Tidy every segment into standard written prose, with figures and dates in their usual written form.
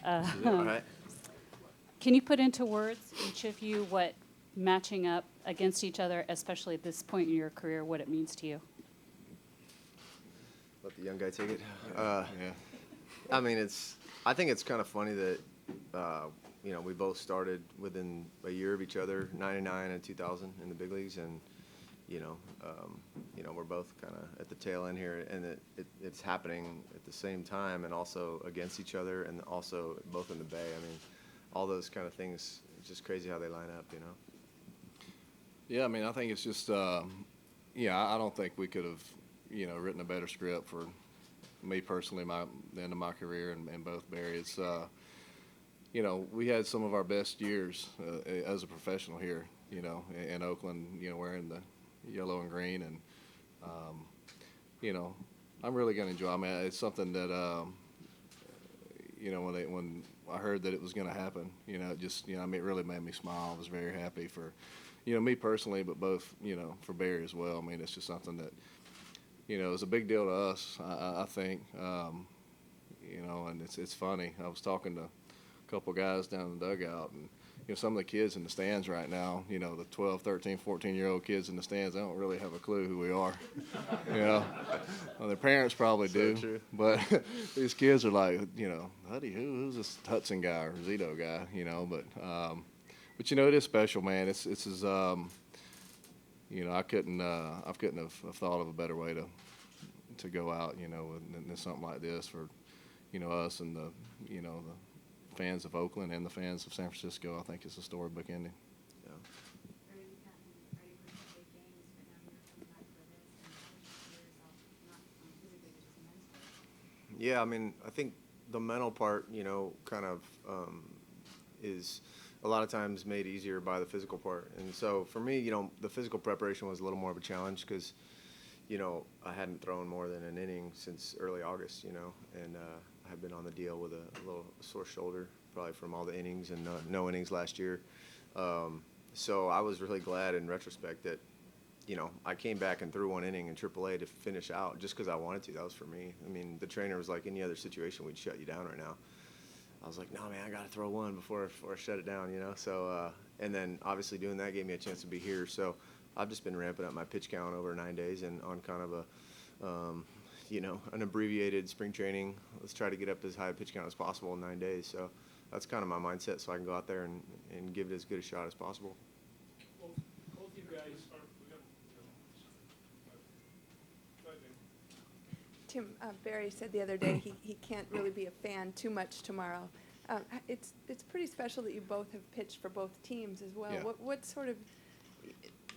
All right. Can you put into words, each of you, what matching up against each other, especially at this point in your career, what it means to you? Let the young guy take it. I mean, I think it's kind of funny that, we both started within a year of each other, 99 and 2000 in the big leagues. And, we're both kind of at the tail end here. And it's happening at the same time and also against each other and also both in the Bay. I mean, all those kind of things, it's just crazy how they line up, Yeah, I mean, I think it's just, I don't think we could have, written a better script for me personally, the end of my career and both Barry. It's, we had some of our best years as a professional here, in Oakland, wearing the yellow and green. And, I'm really going to enjoy it. I mean, it's something that, when I heard that it was going to happen, it just, it really made me smile. I was very happy for, me personally, but both, for Barry as well. I mean, it's just something that, is a big deal to us, I think, and it's funny. I was talking to a couple guys down in the dugout, and, some of the kids in the stands right now, the 12, 13, 14-year-old kids in the stands, they don't really have a clue who we are. Well, their parents probably do. True. But these kids are like, Huddy, who's this Hudson guy or Zito guy, but it is special, man. It's as, I couldn't have thought of a better way to go out, than something like this for, us and the fans of Oakland and the fans of San Francisco. I think it's a storybook ending. Yeah. Yeah, I mean, I think the mental part, kind of is a lot of times made easier by the physical part. And so for me, the physical preparation was a little more of a challenge because, I hadn't thrown more than an inning since early August, and I had been on the deal with a little sore shoulder, probably from all the innings and no innings last year. So I was really glad in retrospect that, I came back and threw one inning in AAA to finish out just because I wanted to. That was for me. I mean, the trainer was like, any other situation, we'd shut you down right now. I was like, no, man, I got to throw one before I shut it down, So, and then obviously doing that gave me a chance to be here. So I've just been ramping up my pitch count over 9 days and on kind of an abbreviated spring training. Let's try to get up as high a pitch count as possible in 9 days. So that's kind of my mindset, so I can go out there and give it as good a shot as possible. Well, both you guys are. Tim, Barry said the other day he can't really be a fan too much tomorrow. It's pretty special that you both have pitched for both teams as well. Yeah. What sort of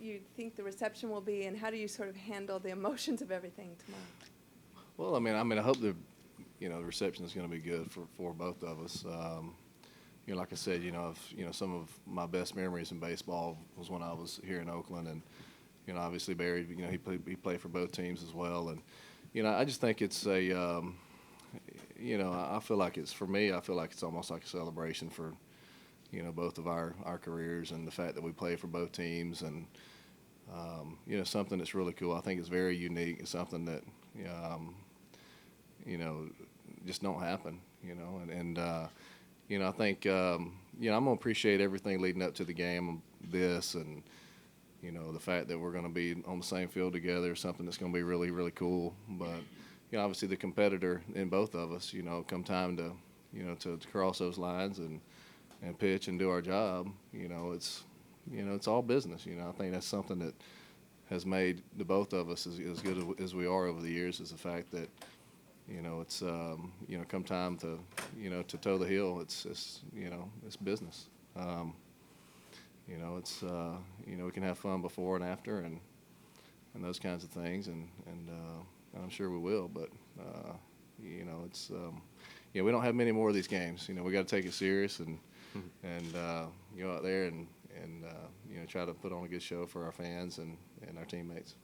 you think the reception will be, and how do you sort of handle the emotions of everything tomorrow? Well, I mean, I hope the reception is going to be good for both of us. Like I said, some of my best memories in baseball was when I was here in Oakland, and obviously Barry, he played for both teams as well, and I just think it's a, I feel like for me, I feel like it's almost like a celebration for, both of our careers and the fact that we play for both teams, and something that's really cool. I think it's very unique. It's something that just don't happen, and I think I'm gonna appreciate everything leading up to the game, and the fact that we're gonna be on the same field together is something that's gonna be really, really cool. But obviously the competitor in both of us, come time to to cross those lines and pitch and do our job, it's all business. I think that's something that has made the both of us as good as we are over the years, is the fact that it's come time to to toe the hill, it's business. It's we can have fun before and after and those kinds of things, and I'm sure we will, but it's we don't have many more of these games. We got to take it serious and go out there and try to put on a good show for our fans and our teammates.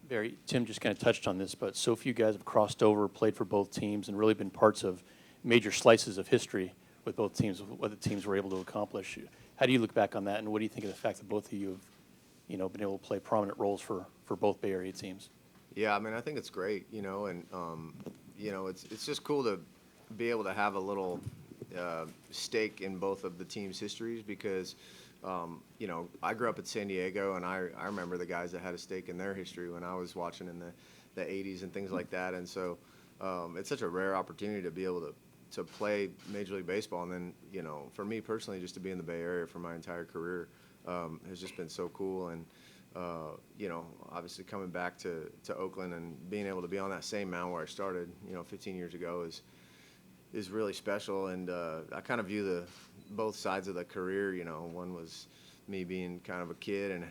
Barry, Tim just kind of touched on this, but so few guys have crossed over, played for both teams, and really been parts of major slices of history with both teams, what the teams were able to accomplish. How do you look back on that, and what do you think of the fact that both of you have been able to play prominent roles for both Bay Area teams? Yeah, I mean, I think it's great, and it's just cool to be able to have a little stake in both of the teams' histories because, you know, I grew up in San Diego, and I remember the guys that had a stake in their history when I was watching in the 80s and things like that. And so it's such a rare opportunity to be able to play Major League Baseball. And then, you know, for me personally, just to be in the Bay Area for my entire career has just been so cool. And, you know, obviously coming back to Oakland and being able to be on that same mound where I started, you know, 15 years ago is really special. And I kind of view both sides of the career. You know, one was me being kind of a kid and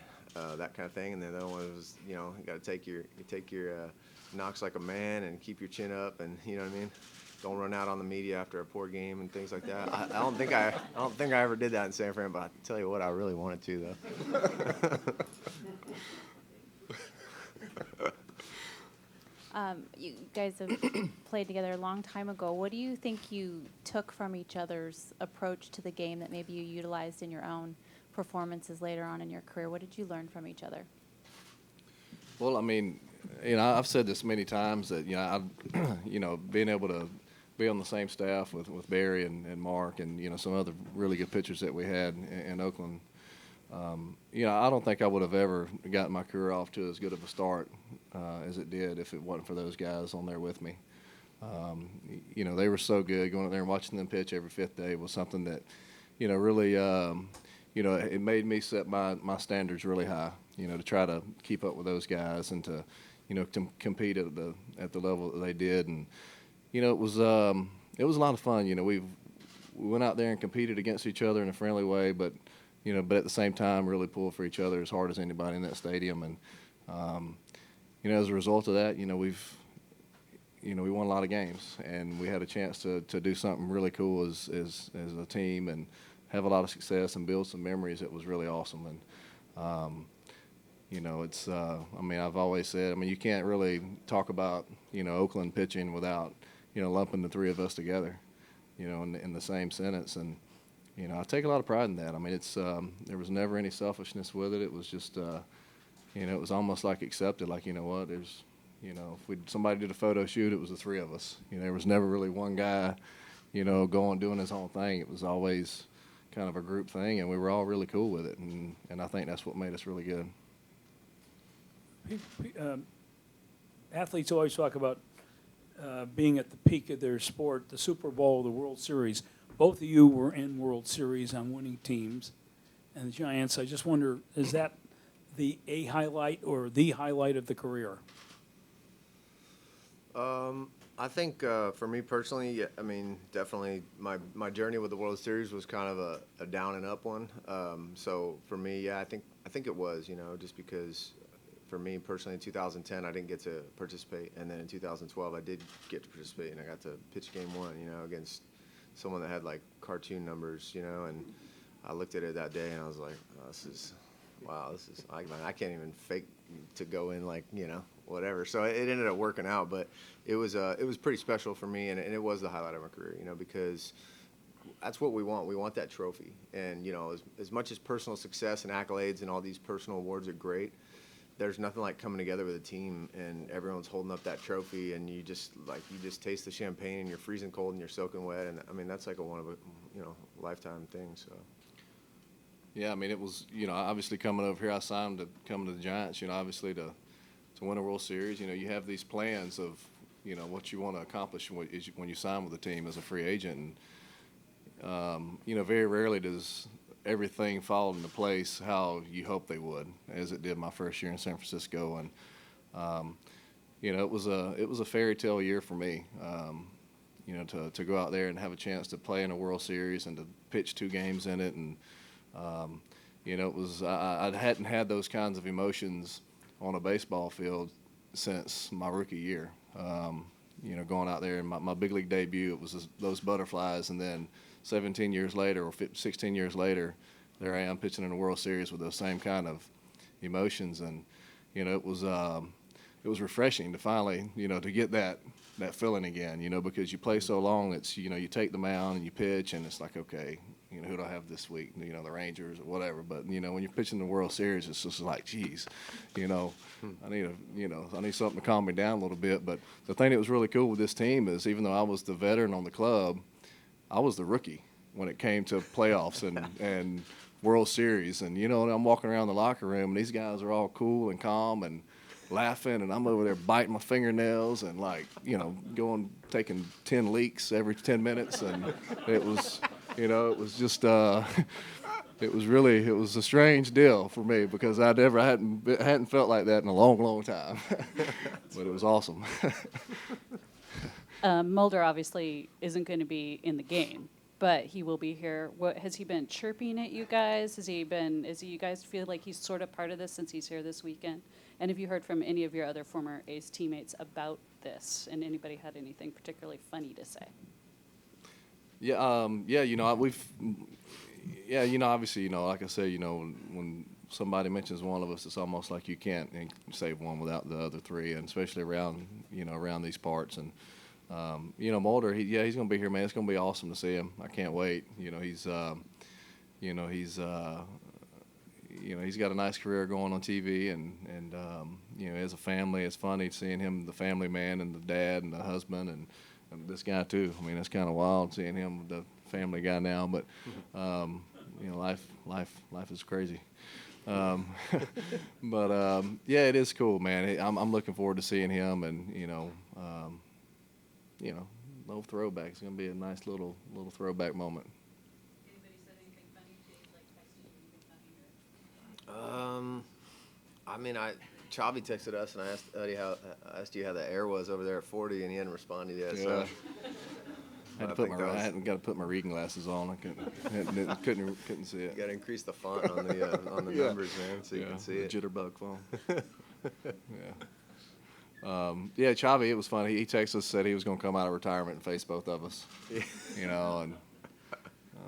that kind of thing, and then the other one was, you know, you got to take your knocks like a man and keep your chin up, and you know what I mean. Don't run out on the media after a poor game and things like that. I don't think I ever did that in San Fran, but I tell you what, I really wanted to though. You guys have played together a long time ago. What do you think you took from each other's approach to the game that maybe you utilized in your own performances later on in your career? What did you learn from each other? Well, I mean, you know, I've said this many times that, you know, you know, being able to be on the same staff with Barry and Mark and, you know, some other really good pitchers that we had in Oakland, you know, I don't think I would have ever gotten my career off to as good of a start as it did if it wasn't for those guys on there with me. You know, they were so good. Going out there and watching them pitch every fifth day was something that, you know, really, you know, it made me set my standards really high, you know, to try to keep up with those guys and to, you know, to compete at the level that they did. And, you know, it was a lot of fun. You know, we went out there and competed against each other in a friendly way, but, you know, but at the same time really pulled for each other as hard as anybody in that stadium. And, you know, as a result of that, you know, we won a lot of games, and we had a chance to do something really cool as a team and have a lot of success and build some memories. That was really awesome. And, you know, it's, I mean, I've always said, I mean, you can't really talk about, you know, Oakland pitching without, you know, lumping the three of us together, you know, in the same sentence. And, you know, I take a lot of pride in that. I mean, it's, there was never any selfishness with it. It was just, you know, it was almost like accepted, like, you know what, there's, you know, if somebody did a photo shoot, it was the three of us. You know, there was never really one guy, you know, doing his own thing. It was always kind of a group thing, and we were all really cool with it. And I think that's what made us really good. Athletes always talk about being at the peak of their sport, the Super Bowl, the World Series. Both of you were in World Series on winning teams. And the Giants, I just wonder, is that a highlight or the highlight of the career? I think for me personally, yeah, I mean, definitely my journey with the World Series was kind of a down and up one. So for me, yeah, I think it was, you know, just because for me personally in 2010 I didn't get to participate, and then in 2012 I did get to participate, and I got to pitch game one, you know, against someone that had like cartoon numbers, you know, and I looked at it that day and I was like, oh, this is I can't even fake to go in, like, you know, whatever. So it ended up working out, but it was pretty special for me, and it was the highlight of my career, you know, because that's what we want. We want that trophy. And, you know, as much as personal success and accolades and all these personal awards are great, there's nothing like coming together with a team and everyone's holding up that trophy, and you just taste the champagne and you're freezing cold and you're soaking wet. And I mean, that's like you know, lifetime thing. So. Yeah, I mean, it was, you know, obviously coming over here, I signed to come to the Giants, you know, obviously to win a World Series. You know, you have these plans of, you know, what you want to accomplish when you sign with a team as a free agent. And, you know, very rarely does everything fall into place how you hope they would, as it did my first year in San Francisco. And, you know, it was a fairy tale year for me, you know, to go out there and have a chance to play in a World Series and to pitch 2 games in it. And, you know, it was, I hadn't had those kinds of emotions on a baseball field since my rookie year. You know, going out there and my big league debut, it was those butterflies, and then 17 years later or 16 years later, there I am pitching in a World Series with those same kind of emotions. And, you know, it was refreshing to finally, you know, to get that feeling again, you know, because you play so long, it's, you know, you take the mound and you pitch and it's like, okay, you know, who do I have this week? You know, the Rangers or whatever. But, you know, when you're pitching the World Series, it's just like, geez, you know, I need something to calm me down a little bit. But the thing that was really cool with this team is, even though I was the veteran on the club, I was the rookie when it came to playoffs and World Series. And, I'm walking around the locker room, and these guys are all cool and calm and laughing, and I'm over there biting my fingernails and, taking 10 leaks every 10 minutes. And it was, it was just it was a strange deal for me because I hadn't felt like that in a long, long time. But it was awesome. Mulder obviously isn't going to be in the game, but he will be here. What has he been chirping at you guys? You guys feel like he's sort of part of this since he's here this weekend? And have you heard from any of your other former A's teammates about this? And anybody had anything particularly funny to say? Yeah, obviously, like I said, when somebody mentions one of us, it's almost like you can't save one without the other three, and especially around these parts. And Mulder, he's going to be here, man. It's going to be awesome to see him. I can't wait. He's got a nice career going on TV, and as a family, it's funny seeing him, the family man, and the dad, and the husband, and this guy too. I mean, it's kind of wild seeing him, the family guy now. But life is crazy. But it is cool, man. I'm looking forward to seeing him, and little throwback. It's gonna be a nice little throwback moment. Anybody said anything funny to you, like texted you anything funny? Chavi texted us, and I asked Huddy I asked you how the air was over there at 40, and he hadn't responded yet. Yeah. So I hadn't got to put my reading glasses on. I couldn't see it. got to increase the font on the Yeah. numbers, man, so you can see it. Jitterbug phone. Yeah. Chavi, it was funny. He texted us, said he was going to come out of retirement and face both of us. Yeah. And I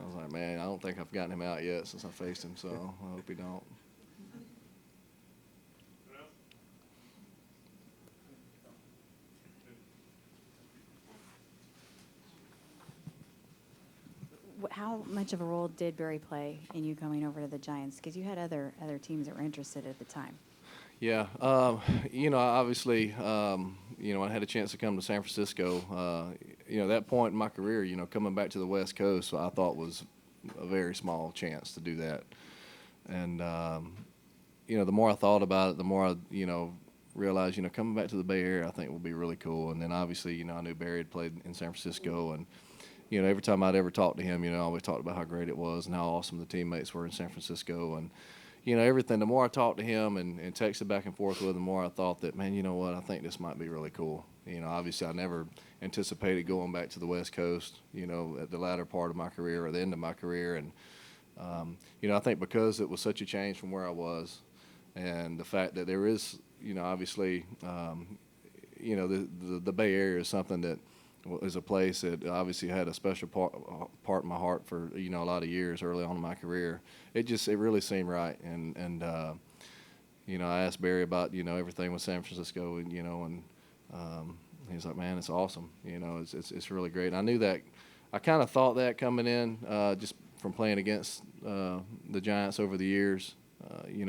was like, man, I don't think I've gotten him out yet since I faced him, so I hope he don't. How much of a role did Barry play in you coming over to the Giants? Because you had other teams that were interested at the time. Yeah, obviously, I had a chance to come to San Francisco. That point in my career, coming back to the West Coast, I thought was a very small chance to do that. And, the more I thought about it, the more I, realized, coming back to the Bay Area, I think would be really cool. And then obviously, I knew Barry had played in San Francisco, and every time I'd ever talked to him, I always talked about how great it was and how awesome the teammates were in San Francisco. And, everything, the more I talked to him and texted back and forth with him, the more I thought that, man, you know what, I think this might be really cool. Obviously I never anticipated going back to the West Coast, at the latter part of my career or the end of my career. And, I think because it was such a change from where I was and the fact that there is, obviously, the Bay Area is something that is a place that obviously had a special part in my heart for a lot of years early on in my career. It really seemed right, and I asked Barry about everything with San Francisco, and he's like, man, it's awesome. It's really great. And I knew that. I kind of thought that coming in just from playing against the Giants over the years.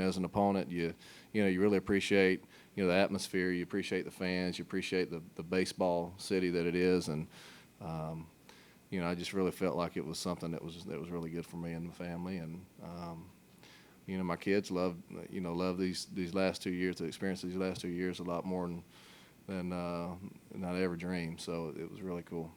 As an opponent, you really appreciate the atmosphere, you appreciate the fans, you appreciate the baseball city that it is, and I just really felt like it was something that was really good for me and the family, and my kids love these last 2 years, to experience these last 2 years a lot more than I ever dreamed. So it was really cool.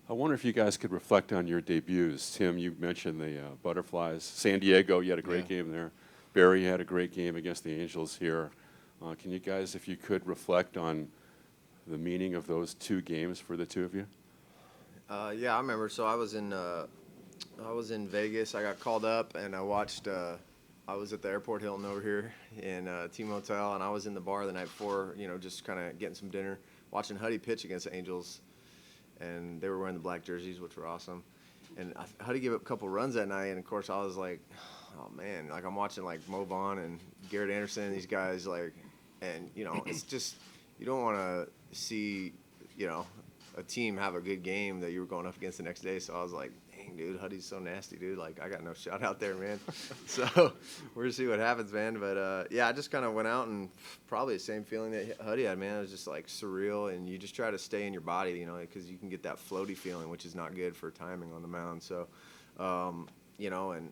I wonder if you guys could reflect on your debuts. Tim, you mentioned the Butterflies. San Diego, you had a great game there. Barry had a great game against the Angels here. Can you guys, if you could, reflect on the meaning of those two games for the two of you? Yeah, I remember. So I was in Vegas. I got called up, and I watched. I was at the Airport Hilton over here in T-Motel, and I was in the bar the night before, just kind of getting some dinner, watching Huddy pitch against the Angels, and they were wearing the black jerseys, which were awesome. And Huddy gave up a couple runs that night, and of course I was like, oh man, like I'm watching like Mo Vaughn and Garrett Anderson and these guys, like, and it's just, you don't want to see, a a team have a good game that you were going up against the next day. So I was like, dang, dude, Huddy's so nasty, dude. Like, I got no shot out there, man. So we're going to see what happens, man. But, yeah, I just kind of went out and probably the same feeling that Huddy had, man. It was just, like, surreal. And you just try to stay in your body, you know, because you can get that floaty feeling, which is not good for timing on the mound. So, you know, and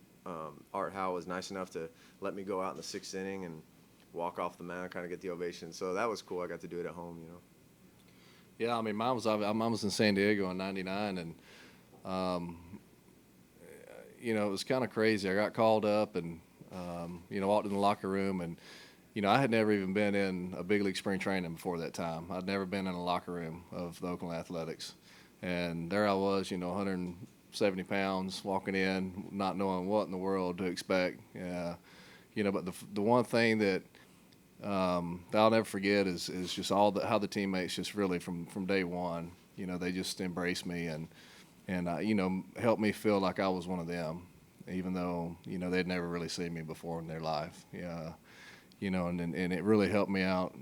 Art Howe was nice enough to let me go out in the 6th inning and walk off the mound, kind of get the ovation. So that was cool. I got to do it at home, you know. Yeah, I mean, mine was in San Diego in '99, and you know, it was kind of crazy. I got called up and you know, walked in the locker room, and you know, I had never even been in a big league spring training before that time. I'd never been in a locker room of the Oakland Athletics, and there I was, you know, 170 pounds, walking in, not knowing what in the world to expect. You know, but the one thing that I'll never forget is just how the teammates just really from day one, you know, they just embraced me and you know, helped me feel like I was one of them, even though, you know, they'd never really seen me before in their life. Yeah, you know, and it really helped me out,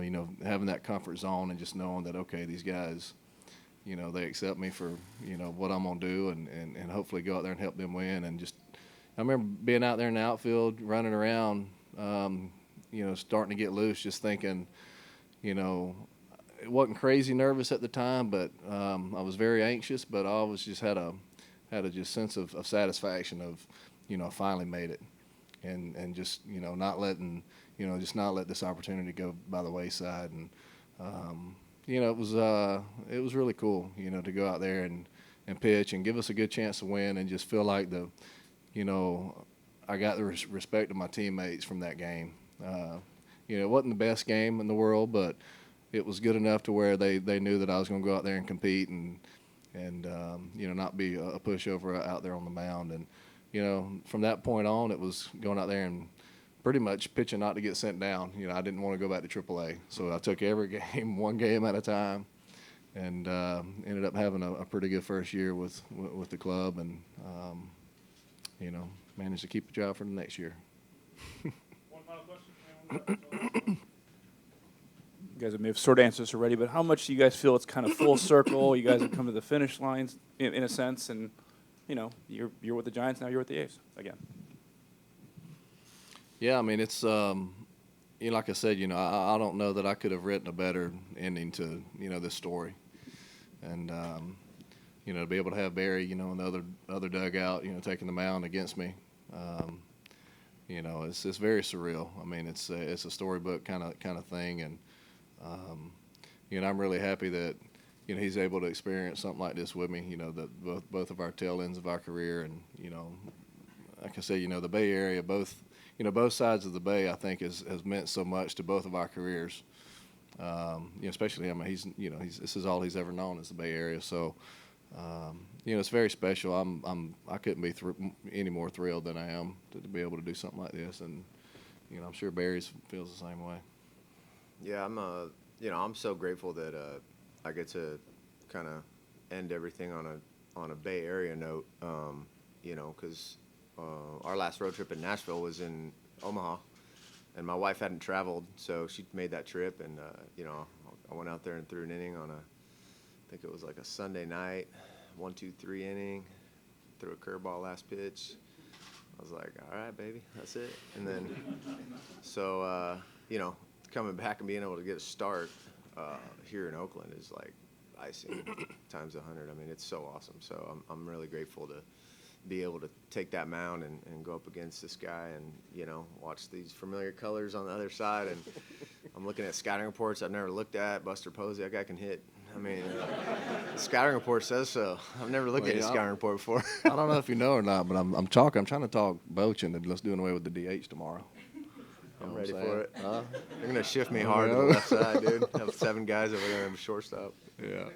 you know, having that comfort zone and just knowing that, okay, these guys, you know, they accept me for, you know, what I'm gonna do and hopefully go out there and help them win. And just, I remember being out there in the outfield, running around, you know, starting to get loose, just thinking, you know, it wasn't crazy nervous at the time, but I was very anxious, but I always just had a just sense of satisfaction of, you know, I finally made it, and just, you know, not letting, you know, just not let this opportunity go by the wayside. And you know, it was really cool, you know, to go out there and pitch and give us a good chance to win, and just feel like you know, I got the respect of my teammates from that game. You know, it wasn't the best game in the world, but it was good enough to where they knew that I was going to go out there and compete and you know, not be a pushover out there on the mound. And you know, from that point on, it was going out there and pretty much pitching not to get sent down. You know, I didn't want to go back to AAA, so I took every game one game at a time, and ended up having a pretty good first year with the club, and you know, managed to keep the job for the next year. One final question. You guys may have sort of answered this already, but how much do you guys feel it's kind of full circle? You guys have come to the finish lines in a sense, and you know, you're with the Giants now. You're with the A's again. Yeah, I mean, it's you know, like I said, you know, I don't know that I could have written a better ending to, you know, this story, and you know, to be able to have Barry, you know, in the other dugout, you know, taking the mound against me, you know, it's very surreal. I mean, it's a storybook kind of thing, and you know, I'm really happy that, you know, he's able to experience something like this with me. You know, that both of our tail ends of our career, and you know, like I said, you know, the Bay Area, both sides of the Bay, I think has meant so much to both of our careers. You know, especially him. This is all he's ever known is the Bay Area. So, you know, it's very special. I couldn't be any more thrilled than I am to be able to do something like this, and you know, I'm sure Barry feels the same way. Yeah, you know, I'm so grateful that I get to kind of end everything on a Bay Area note. You know, because our last road trip in Nashville was in Omaha, and my wife hadn't traveled, so she made that trip, and you know, I went out there and threw an inning on I think it was like a Sunday night, 1-2-3 inning, threw a curveball last pitch. I was like, all right, baby, that's it. And then, so you know, coming back and being able to get a start here in Oakland is like icing times 100. I mean, it's so awesome. So I'm really grateful to be able to take that mound and go up against this guy and, you know, watch these familiar colors on the other side. And I'm looking at scouting reports I've never looked at. Buster Posey, that guy can hit. I mean, the scouting report says so. I've never looked at a scouting report before. I don't know if you know or not, but I'm trying to talk Bochin and let's do away with the DH tomorrow. I'm ready for it. They're going to shift me hard to the left side, dude. Have 7 guys over there and shortstop. Yeah.